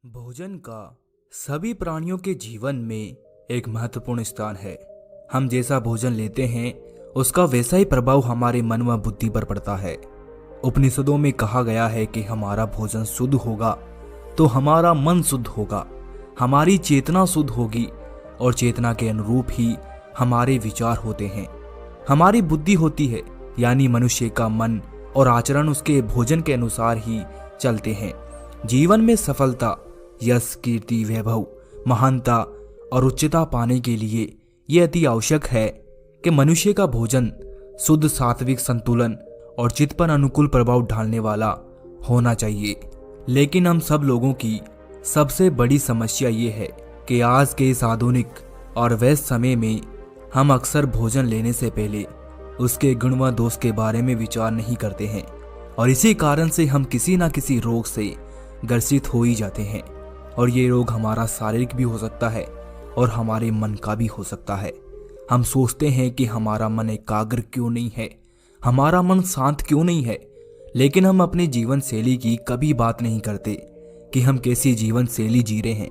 भोजन का सभी प्राणियों के जीवन में एक महत्वपूर्ण स्थान है। हम जैसा भोजन लेते हैं उसका वैसा ही प्रभाव हमारे मन व बुद्धि पर पड़ता है। उपनिषदों में कहा गया है कि हमारा भोजन शुद्ध होगा तो हमारा मन शुद्ध होगा, हमारी चेतना शुद्ध होगी और चेतना के अनुरूप ही हमारे विचार होते हैं। हमारी बुद्धि होती है, यानी मनुष्य का मन और आचरण उसके भोजन के अनुसार ही चलते हैं। जीवन में सफलता, यश, कीर्ति, वैभव, महानता और उच्चता पाने के लिए यह अति आवश्यक है कि मनुष्य का भोजन शुद्ध, सात्विक, संतुलन और चित्त पर अनुकूल प्रभाव डालने वाला होना चाहिए। लेकिन हम सब लोगों की सबसे बड़ी समस्या ये है कि आज के इस आधुनिक और व्यस्त समय में हम अक्सर भोजन लेने से पहले उसके गुण व दोष के बारे में विचार नहीं करते हैं और इसी कारण से हम किसी न किसी रोग से ग्रसित हो ही जाते हैं। और ये रोग हमारा शारीरिक भी हो सकता है और हमारे मन का भी हो सकता है। हम सोचते हैं कि हमारा मन एकाग्र क्यों नहीं है, हमारा मन शांत क्यों नहीं है, लेकिन हम अपनी जीवन शैली की कभी बात नहीं करते कि हम कैसी जीवन शैली जी रहे हैं।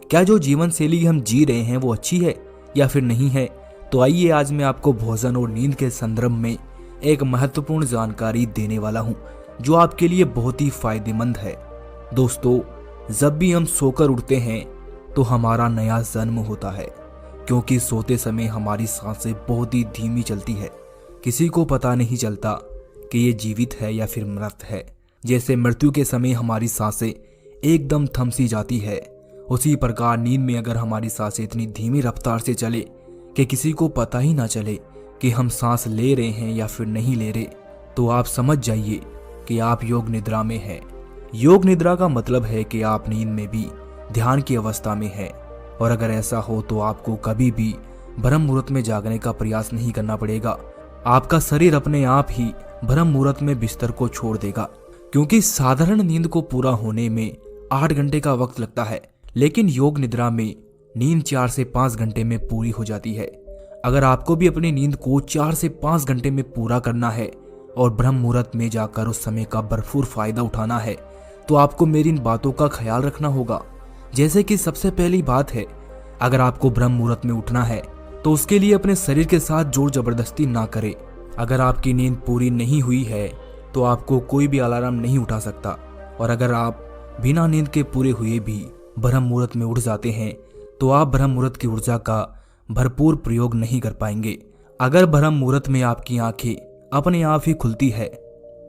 क्या जो जीवन शैली हम जी रहे हैं वो अच्छी है या फिर नहीं है? तो आइए आज मैं आपको भोजन और नींद के संदर्भ में एक महत्वपूर्ण जानकारी देने वाला हूं जो आपके लिए बहुत ही फायदेमंद है। दोस्तों, जब भी हम सोकर उठते हैं तो हमारा नया जन्म होता है, क्योंकि सोते समय हमारी सांसें बहुत ही धीमी चलती है। किसी को पता नहीं चलता कि ये जीवित है या फिर मृत है। जैसे मृत्यु के समय हमारी सांसें एकदम थम सी जाती है, उसी प्रकार नींद में अगर हमारी सांसें इतनी धीमी रफ्तार से चले कि किसी को पता ही ना चले कि हम सांस ले रहे हैं या फिर नहीं ले रहे, तो आप समझ जाइए कि आप योग निद्रा में हैं। योग निद्रा का मतलब है कि आप नींद में भी ध्यान की अवस्था में हैं। और अगर ऐसा हो तो आपको कभी भी ब्रह्म मुहूर्त में जागने का प्रयास नहीं करना पड़ेगा। आपका शरीर अपने आप ही ब्रह्म मुहूर्त में बिस्तर को छोड़ देगा, क्योंकि साधारण नींद को पूरा होने में 8 घंटे का वक्त लगता है, लेकिन योग निद्रा में नींद 4 से 5 घंटे में पूरी हो जाती है। अगर आपको भी अपनी नींद को 4 से 5 घंटे में पूरा करना है और ब्रह्म मुहूर्त में जाकर उस समय का भरपूर फायदा उठाना है, तो आपको मेरी इन बातों का ख्याल रखना होगा। जैसे कि सबसे पहली बात है, अगर आपको ब्रह्म मुहूर्त में उठना है तो उसके लिए अपने शरीर के साथ जोर जबरदस्ती ना करें। अगर आपकी नींद पूरी नहीं हुई है तो आपको कोई भी अलार्म नहीं उठा सकता, और अगर आप बिना नींद के पूरे हुए भी ब्रह्म मुहूर्त में उठ जाते हैं तो आप ब्रह्म मुहूर्त की ऊर्जा का भरपूर प्रयोग नहीं कर पाएंगे। अगर ब्रह्म मुहूर्त में आपकी आंखें अपने आप ही खुलती है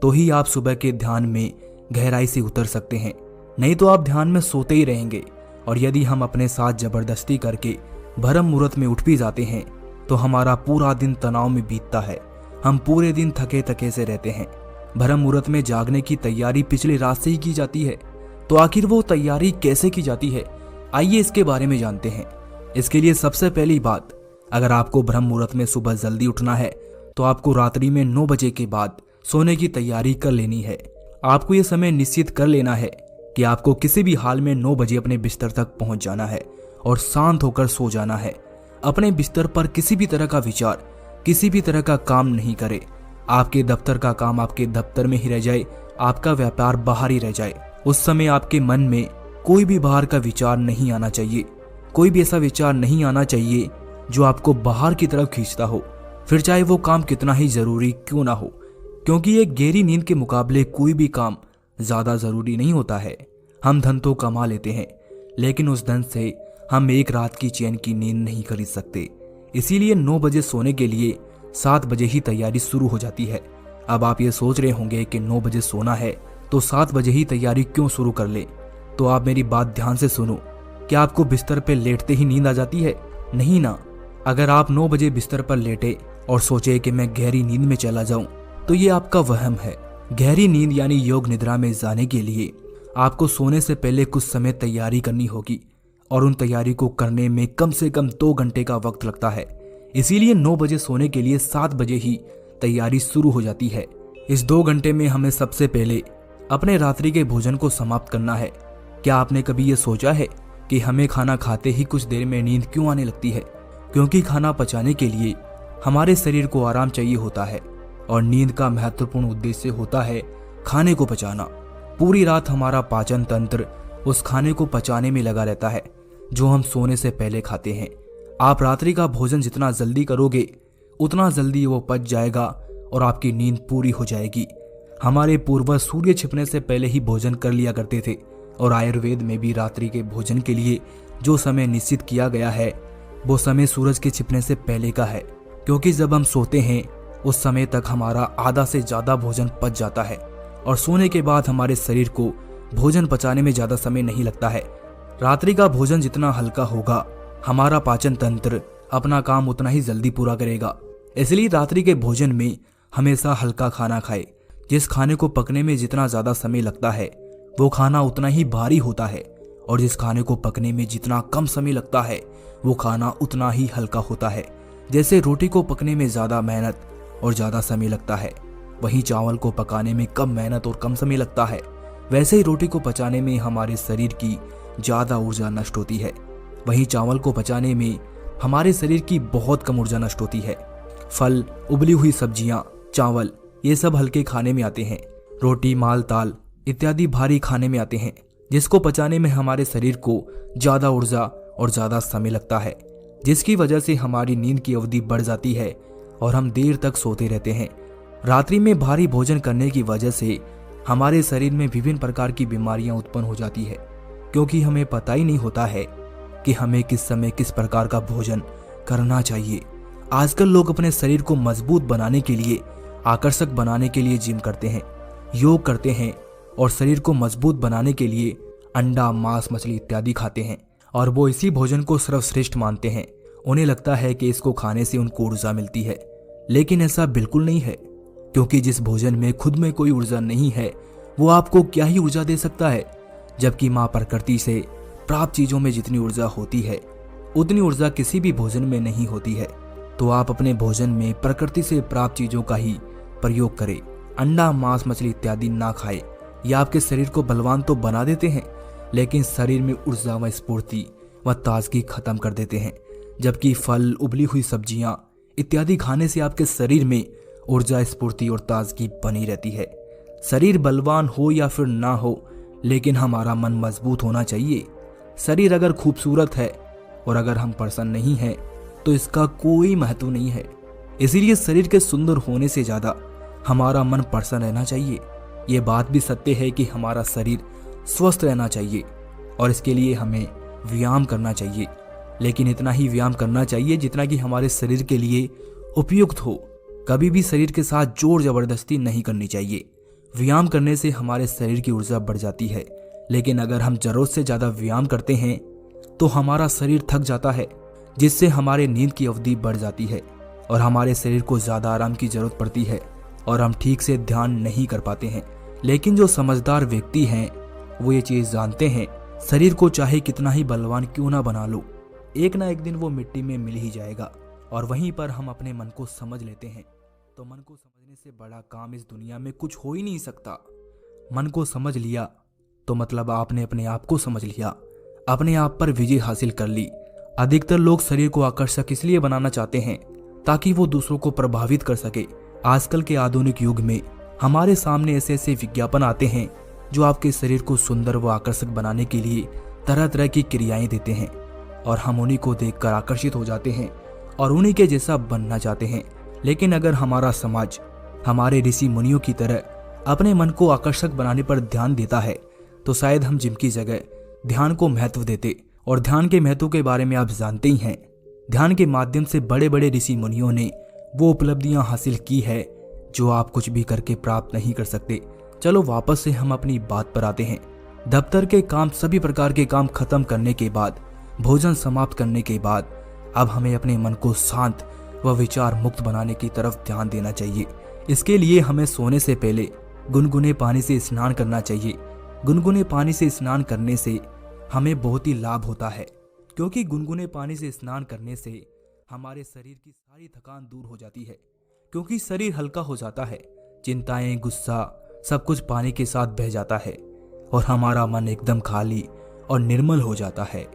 तो ही आप सुबह के ध्यान में गहराई से उतर सकते हैं, नहीं तो आप ध्यान में सोते ही रहेंगे। और यदि हम अपने साथ जबरदस्ती करके ब्रह्म मुहूर्त में उठ भी जाते हैं तो हमारा पूरा दिन तनाव में बीतता है, हम पूरे दिन थके थके से रहते हैं। ब्रह्म मुहूर्त में जागने की तैयारी पिछली रात से ही की जाती है, तो आखिर वो तैयारी कैसे की जाती है, आइए इसके बारे में जानते हैं। इसके लिए सबसे पहली बात, अगर आपको ब्रह्म मुहूर्त में सुबह जल्दी उठना है तो आपको रात्रि में 9 बजे के बाद सोने की तैयारी कर लेनी है। आपको ये समय निश्चित कर लेना है कि आपको किसी भी हाल में 9 बजे अपने बिस्तर तक पहुंच जाना है और शांत होकर सो जाना है। अपने बिस्तर पर किसी भी तरह का विचार, किसी भी तरह का काम नहीं करे। आपके दफ्तर का काम आपके दफ्तर में ही रह जाए, आपका व्यापार बाहर ही रह जाए। उस समय आपके मन में कोई भी बाहर का विचार नहीं आना चाहिए। कोई भी ऐसा विचार नहीं आना चाहिए जो आपको बाहर की तरफ खींचता हो, फिर चाहे वो काम कितना ही जरूरी क्यों ना हो, क्योंकि एक गहरी नींद के मुकाबले कोई भी काम ज्यादा जरूरी नहीं होता है। हम धन तो कमा लेते हैं, लेकिन उस धन से हम एक रात की चैन की नींद नहीं खरीद सकते। इसीलिए 9 बजे सोने के लिए 7 बजे ही तैयारी शुरू हो जाती है। अब आप ये सोच रहे होंगे कि 9 बजे सोना है तो 7 बजे ही तैयारी क्यों शुरू कर ले? तो आप मेरी बात ध्यान से सुनो। क्या आपको बिस्तर पर लेटते ही नींद आ जाती है? नहीं ना। अगर आप 9 बजे बिस्तर पर लेटे और सोचे कि मैं गहरी नींद में चला जाऊं, तो ये आपका वहम है। गहरी नींद यानी योग निद्रा में जाने के लिए आपको सोने से पहले कुछ समय तैयारी करनी होगी, और उन तैयारी को करने में कम से कम 2 घंटे का वक्त लगता है। इसीलिए 9 बजे सोने के लिए 7 बजे ही तैयारी शुरू हो जाती है। इस 2 घंटे में हमें सबसे पहले अपने रात्रि के भोजन को समाप्त करना है। क्या आपने कभी ये सोचा है कि हमें खाना खाते ही कुछ देर में नींद क्यों आने लगती है? क्योंकि खाना पचाने के लिए हमारे शरीर को आराम चाहिए होता है, और नींद का महत्वपूर्ण उद्देश्य होता है खाने को पचाना। पूरी रात हमारा पाचन तंत्र उस खाने को पचाने में लगा रहता है जो हम सोने से पहले खाते हैं। आप रात्रि का भोजन जितना जल्दी करोगे उतना जल्दी वो पच जाएगा और आपकी नींद पूरी हो जाएगी। हमारे पूर्वज सूर्य छिपने से पहले ही भोजन कर लिया करते थे और आयुर्वेद में भी रात्रि के भोजन के लिए जो समय निश्चित किया गया है वो समय सूरज के छिपने से पहले का है, क्योंकि जब हम सोते हैं उस समय तक हमारा आधा से ज्यादा भोजन पच जाता है और सोने के बाद हमारे शरीर को भोजन पचाने में ज्यादा समय नहीं लगता है। रात्रि का भोजन जितना हल्का होगा हमारा पाचन तंत्र अपना काम उतना ही जल्दी पूरा करेगा। इसलिए रात्रि के भोजन में हमेशा हल्का खाना खाए। जिस खाने को पकने में जितना ज्यादा समय लगता है वो खाना उतना ही भारी होता है और जिस खाने को पकने में जितना कम समय लगता है वो खाना उतना ही हल्का होता है। जैसे रोटी को पकने में ज्यादा मेहनत और ज्यादा समय लगता है, वहीं चावल को पकाने में कम मेहनत और कम समय लगता है। वैसे ही रोटी को पचाने में हमारे शरीर की ज्यादा ऊर्जा नष्ट होती है, वहीं चावल को पचाने में हमारे शरीर की बहुत कम ऊर्जा नष्ट होती है। फल, उबली हुई सब्जियां, चावल ये सब हल्के खाने में आते हैं। रोटी, माल, दाल इत्यादि भारी खाने में आते हैं, जिसको पचाने में हमारे शरीर को ज्यादा ऊर्जा और ज्यादा समय लगता है, जिसकी वजह से हमारी नींद की अवधि बढ़ जाती है और हम देर तक सोते रहते हैं। रात्रि में भारी भोजन करने की वजह से हमारे शरीर में विभिन्न प्रकार की बीमारियां उत्पन्न हो जाती है, क्योंकि हमें पता ही नहीं होता है कि हमें किस समय किस प्रकार का भोजन करना चाहिए। आजकल लोग अपने शरीर को मजबूत बनाने के लिए, आकर्षक बनाने के लिए जिम करते हैं, योग करते हैं और शरीर को मजबूत बनाने के लिए अंडा, मांस, मछली इत्यादि खाते हैं और वो इसी भोजन को सर्वश्रेष्ठ मानते हैं। उन्हें लगता है कि इसको खाने से उनको ऊर्जा मिलती है, लेकिन ऐसा बिल्कुल नहीं है, क्योंकि जिस भोजन में खुद में कोई ऊर्जा नहीं है वो आपको क्या ही ऊर्जा दे सकता है। जबकि माँ प्रकृति से प्राप्त चीजों में जितनी ऊर्जा होती है उतनी ऊर्जा किसी भी भोजन में नहीं होती है। तो आप अपने भोजन में प्रकृति से प्राप्त चीजों का ही प्रयोग करें। अंडा, मांस, मछली इत्यादि ना खाए। ये आपके शरीर को बलवान तो बना देते हैं, लेकिन शरीर में ऊर्जा व स्फूर्ति व ताजगी खत्म कर देते हैं। जबकि फल, उबली हुई सब्जियां इत्यादि खाने से आपके शरीर में ऊर्जा, स्फूर्ति और ताजगी बनी रहती है। शरीर बलवान हो या फिर ना हो, लेकिन हमारा मन मजबूत होना चाहिए। शरीर अगर खूबसूरत है और अगर हम प्रसन्न नहीं हैं तो इसका कोई महत्व नहीं है। इसीलिए शरीर के सुंदर होने से ज्यादा हमारा मन प्रसन्न रहना चाहिए। ये बात भी सत्य है कि हमारा शरीर स्वस्थ रहना चाहिए और इसके लिए हमें व्यायाम करना चाहिए, लेकिन इतना ही व्यायाम करना चाहिए जितना कि हमारे शरीर के लिए उपयुक्त हो। कभी भी शरीर के साथ जोर जबरदस्ती नहीं करनी चाहिए। व्यायाम करने से हमारे शरीर की ऊर्जा बढ़ जाती है, लेकिन अगर हम जरूरत से ज्यादा व्यायाम करते हैं तो हमारा शरीर थक जाता है, जिससे हमारे नींद की अवधि बढ़ जाती है और हमारे शरीर को ज्यादा आराम की जरूरत पड़ती है और हम ठीक से ध्यान नहीं कर पाते हैं। लेकिन जो समझदार व्यक्ति हैं वो ये चीज जानते हैं, शरीर को चाहे कितना ही बलवान क्यों ना बना लो, एक ना एक दिन वो मिट्टी में मिल ही जाएगा। और वहीं पर हम अपने मन को समझ लेते हैं। तो मन को समझने से बड़ा काम इस दुनिया में कुछ हो ही नहीं सकता। मन को समझ लिया तो मतलब आपने अपने आप को समझ लिया, अपने आप पर विजय हासिल कर ली। अधिकतर लोग शरीर को आकर्षक इसलिए बनाना चाहते हैं ताकि वो दूसरों को प्रभावित कर सके। आजकल के आधुनिक युग में हमारे सामने ऐसे ऐसे विज्ञापन आते हैं जो आपके शरीर को सुंदर व आकर्षक बनाने के लिए तरह तरह की क्रियाएं देते हैं और हम उन्हीं को देखकर आकर्षित हो जाते हैं और उन्हीं के जैसा बनना चाहते हैं। लेकिन अगर हमारा समाज हमारे ऋषि मुनियों की तरह अपने मन को आकर्षक बनाने पर ध्यान देता है तो शायद हम जिम की जगह ध्यान को महत्व देते। और ध्यान के महत्व के बारे में आप जानते ही हैं। ध्यान के माध्यम से बड़े बड़े ऋषि मुनियों ने वो उपलब्धियां हासिल की है जो आप कुछ भी करके प्राप्त नहीं कर सकते। चलो वापस से हम अपनी बात पर आते हैं। दफ्तर के काम, सभी प्रकार के काम खत्म करने के बाद, भोजन समाप्त करने के बाद अब हमें अपने मन को शांत व विचार मुक्त बनाने की तरफ ध्यान देना चाहिए। इसके लिए हमें सोने से पहले गुनगुने पानी से स्नान करना चाहिए। गुनगुने पानी से स्नान करने से हमें बहुत ही लाभ होता है, क्योंकि गुनगुने पानी से स्नान करने से हमारे शरीर की सारी थकान दूर हो जाती है, क्योंकि शरीर हल्का हो जाता है। चिंताएं, गुस्सा सब कुछ पानी के साथ बह जाता है और हमारा मन एकदम खाली और निर्मल हो जाता है।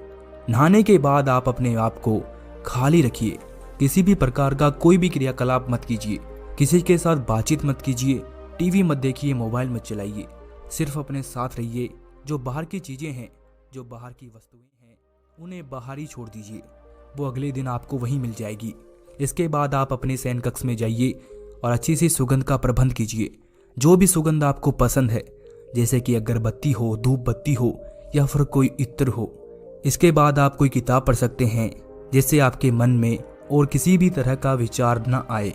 नहाने के बाद आप अपने आप को खाली रखिए। किसी भी प्रकार का कोई भी क्रियाकलाप मत कीजिए, किसी के साथ बातचीत मत कीजिए, टीवी मत देखिए, मोबाइल मत चलाइए। सिर्फ अपने साथ रहिए जो बाहर की चीजें हैं, जो बाहर की वस्तुएं हैं, उन्हें बाहर ही छोड़ दीजिए। वो अगले दिन आपको वहीं मिल जाएगी। इसके बाद आप अपने शयन कक्ष में जाइए और अच्छी सी सुगंध का प्रबंध कीजिए। जो भी सुगंध आपको पसंद है, जैसे कि अगरबत्ती हो, धूप बत्ती हो या फिर कोई इत्र हो। इसके बाद आप कोई किताब पढ़ सकते हैं जिससे आपके मन में और किसी भी तरह का विचार न आए।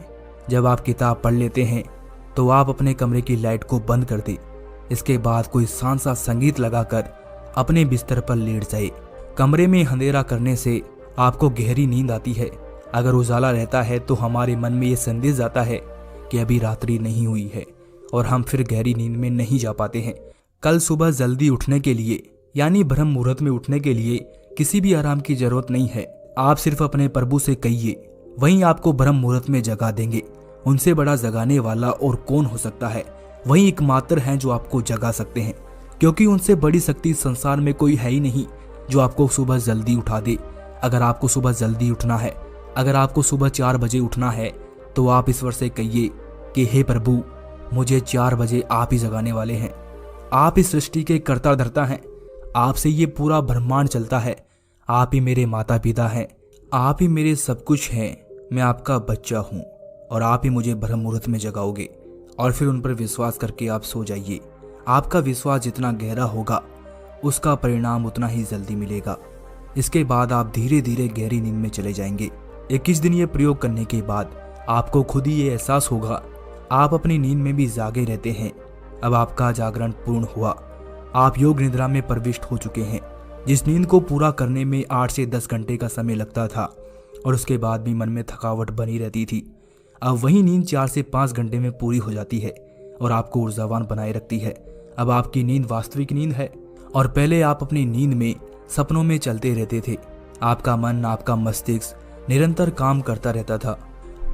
जब आप किताब पढ़ लेते हैं तो आप अपने कमरे की लाइट को बंद कर दें। इसके बाद कोई शांत सा संगीत लगाकर अपने बिस्तर पर लेट जाए। कमरे में अंधेरा करने से आपको गहरी नींद आती है। अगर उजाला रहता है तो हमारे मन में ये संदेश जाता है कि अभी रात्रि नहीं हुई है और हम फिर गहरी नींद में नहीं जा पाते हैं। कल सुबह जल्दी उठने के लिए यानी ब्रह्म मुहूर्त में उठने के लिए किसी भी आराम की जरूरत नहीं है। आप सिर्फ अपने प्रभु से कहिए, वहीं आपको ब्रह्म मुहूर्त में जगा देंगे। उनसे बड़ा जगाने वाला और कौन हो सकता है। वही एकमात्र हैं जो आपको जगा सकते हैं, क्योंकि उनसे बड़ी शक्ति संसार में कोई है ही नहीं जो आपको सुबह जल्दी उठा दे। अगर आपको सुबह जल्दी उठना है, अगर आपको सुबह 4 बजे उठना है, तो आप ईश्वर से कहिए कि हे प्रभु, मुझे 4 बजे आप ही जगाने वाले हैं। आप इस सृष्टि के कर्ता धर्ता हैं। आपसे ये पूरा ब्रह्मांड चलता है। आप ही मेरे माता पिता हैं। आप ही मेरे सब कुछ हैं। मैं आपका बच्चा हूँ और आप ही मुझे ब्रह्म मुहूर्त में जगाओगे। और फिर उन पर विश्वास करके आप सो जाइए। आपका विश्वास जितना गहरा होगा, उसका परिणाम उतना ही जल्दी मिलेगा। इसके बाद आप धीरे धीरे गहरी नींद में चले जाएंगे। 21 दिन ये प्रयोग करने के बाद आपको खुद ही ये एहसास होगा, आप अपनी नींद में भी जागे रहते हैं। अब आपका जागरण पूर्ण हुआ। आप योग निद्रा में प्रविष्ट हो चुके हैं। जिस नींद को पूरा करने में 8 से 10 घंटे का समय लगता था और उसके बाद भी मन में थकावट बनी रहती थी, अब वही नींद 4 से 5 घंटे में पूरी हो जाती है और आपको ऊर्जावान बनाए रखती है। अब आपकी नींद वास्तविक नींद है और पहले आप अपनी नींद में सपनों में चलते रहते थे। आपका मन, आपका मस्तिष्क निरंतर काम करता रहता था।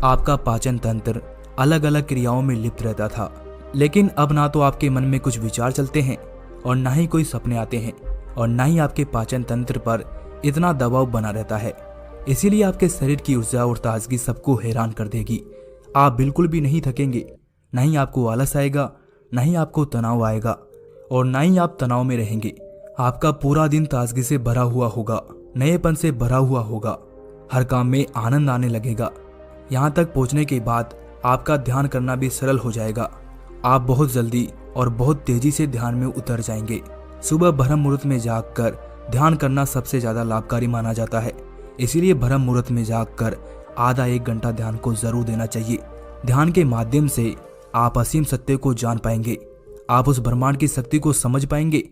आपका पाचन तंत्र अलग अलग क्रियाओं में लिप्त रहता था। लेकिन अब ना तो आपके मन में कुछ विचार चलते हैं और ना ही कोई सपने आते हैं और ना ही आपके पाचन तंत्र पर इतना दबाव बना रहता है। इसीलिए आपके शरीर की ऊर्जा और ताजगी सबको हैरान कर देगी। आप बिल्कुल भी नहीं थकेंगे, ना ही आपको आलस आएगा, ना ही आपको तनाव आएगा और ना ही आप तनाव में रहेंगे। आपका पूरा दिन ताजगी से भरा हुआ होगा, नएपन से भरा हुआ होगा। हर काम में आनंद आने लगेगा। यहाँ तक पहुँचने के बाद आपका ध्यान करना भी सरल हो जाएगा। आप बहुत जल्दी और बहुत तेजी से ध्यान में उतर जाएंगे। सुबह ब्रह्म मुहूर्त में जागकर ध्यान करना सबसे ज्यादा लाभकारी माना जाता है। इसीलिए ब्रह्म मुहूर्त में जागकर आधा 1 घंटा ध्यान को जरूर देना चाहिए। ध्यान के माध्यम से आप असीम सत्य को जान पाएंगे। आप उस ब्रह्मांड की शक्ति को समझ पाएंगे।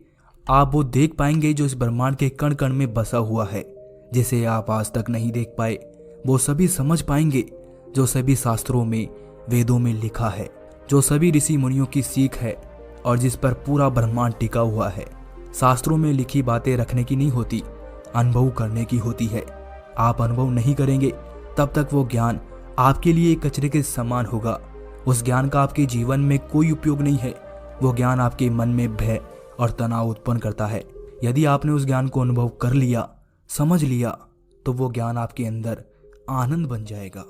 आप वो देख पाएंगे जो इस ब्रह्मांड के कण कण में बसा हुआ है, जिसे आप आज तक नहीं देख पाए। वो सभी समझ पाएंगे जो सभी शास्त्रों में, वेदों में लिखा है, जो सभी ऋषि मुनियों की सीख है और जिस पर पूरा ब्रह्मांड टिका हुआ है। शास्त्रों में लिखी बातें रखने की नहीं होती, अनुभव करने की होती है। आप अनुभव नहीं करेंगे तब तक वो ज्ञान आपके लिए कचरे के समान होगा। उस ज्ञान का आपके जीवन में कोई उपयोग नहीं है। वो ज्ञान आपके मन में भय और तनाव उत्पन्न करता है। यदि आपने उस ज्ञान को अनुभव कर लिया, समझ लिया, तो वो ज्ञान आपके अंदर आनंद बन जाएगा।